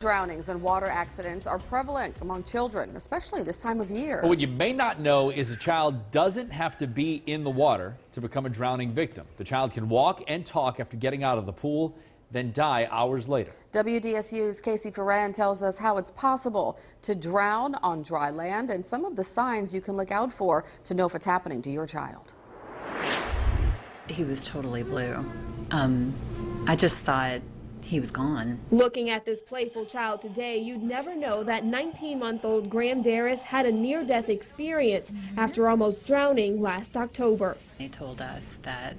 drownings and water accidents are prevalent among children, especially this time of year. But what you may not know is a child doesn't have to be in the water to become a drowning victim. The child can walk and talk after getting out of the pool, then die hours later. WDSU's Casey Ferran tells us how it's possible to drown on dry land and some of the signs you can look out for to know if it's happening to your child. He was totally blue. I just thought he was gone. Looking at this playful child today, you'd never know that 19-month-old Graham Darris had a near-death experience after almost drowning last October. They told us that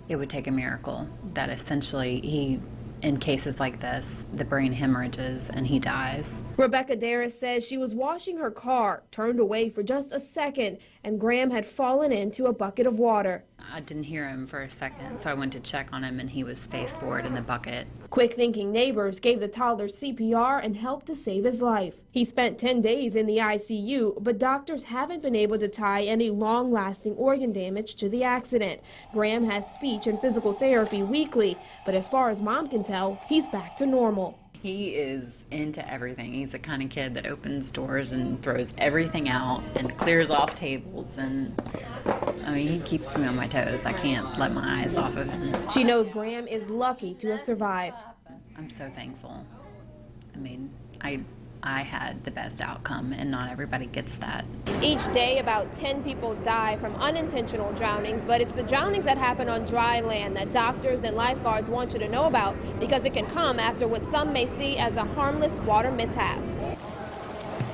it would take a miracle, that essentially in cases like this, the brain hemorrhages and he dies. Rebecca Darris says she was washing her car, turned away for just a second, and Graham had fallen into a bucket of water. I didn't hear him for a second, so I went to check on him, and he was face forward in the bucket. Quick-thinking neighbors gave the toddler CPR and helped to save his life. He spent 10 days in the ICU, but doctors haven't been able to tie any long-lasting organ damage to the accident. Graham has speech and physical therapy weekly, but as far as Mom can tell, he's back to normal. He is into everything. He's the kind of kid that opens doors and throws everything out and clears off tables, and I mean, he keeps me on my toes. I can't let my eyes off of him. She knows Graham is lucky to have survived. I'm so thankful. I mean, I had the best outcome, and not everybody gets that. Each day, about 10 people die from unintentional drownings, but it's the drownings that happen on dry land that doctors and lifeguards want you to know about, because it can come after what some may see as a harmless water mishap.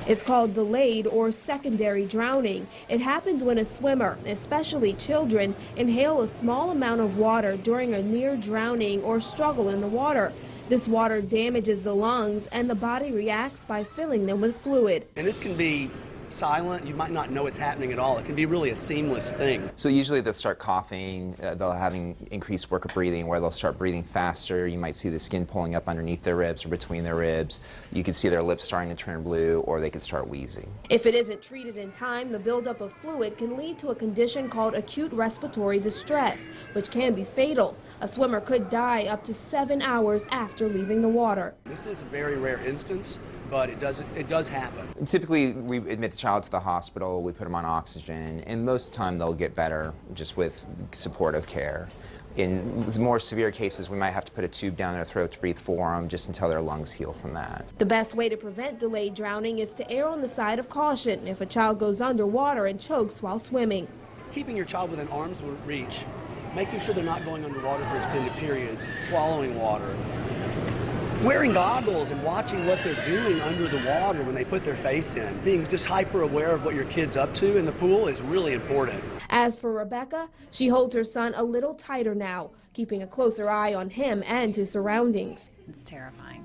It's called delayed or secondary drowning. It happens when a swimmer, especially children, inhale a small amount of water during a near drowning or struggle in the water. This water damages the lungs, and the body reacts by filling them with fluid. And this can be silent. You might not know it's happening at all. It can be really a seamless thing. So usually they'll start coughing, they'll having increased work of breathing, where they'll start breathing faster. You might see the skin pulling up underneath their ribs or between their ribs. You can see their lips starting to turn blue, or they could start wheezing. If it isn't treated in time, the buildup of fluid can lead to a condition called acute respiratory distress, which can be fatal. A swimmer could die up to 7 hours after leaving the water. This is a very rare instance, but it does happen. Typically, we admit the child to the hospital, we put them on oxygen, and most of the time they'll get better just with supportive care. In more severe cases, we might have to put a tube down their throat to breathe for them just until their lungs heal from that. The best way to prevent delayed drowning is to err on the side of caution if a child goes underwater and chokes while swimming. Keeping your child within arm's reach, making sure they're not going underwater for extended periods, swallowing water, wearing goggles and watching what they're doing under the water when they put their face in. Being just hyper aware of what your kid's up to in the pool is really important. As for Rebecca, she holds her son a little tighter now, keeping a closer eye on him and his surroundings. It's terrifying.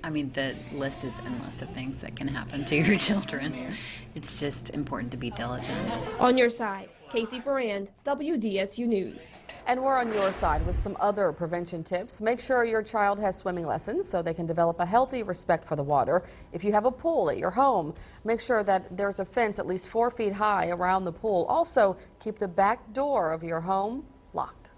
I mean, the list is endless of things that can happen to your children. It's just important to be diligent. On your side, Casey Ferran, WDSU News. And we're on your side with some other prevention tips. Make sure your child has swimming lessons so they can develop a healthy respect for the water. If you have a pool at your home, make sure that there's a fence at least 4 feet high around the pool. Also, keep the back door of your home locked.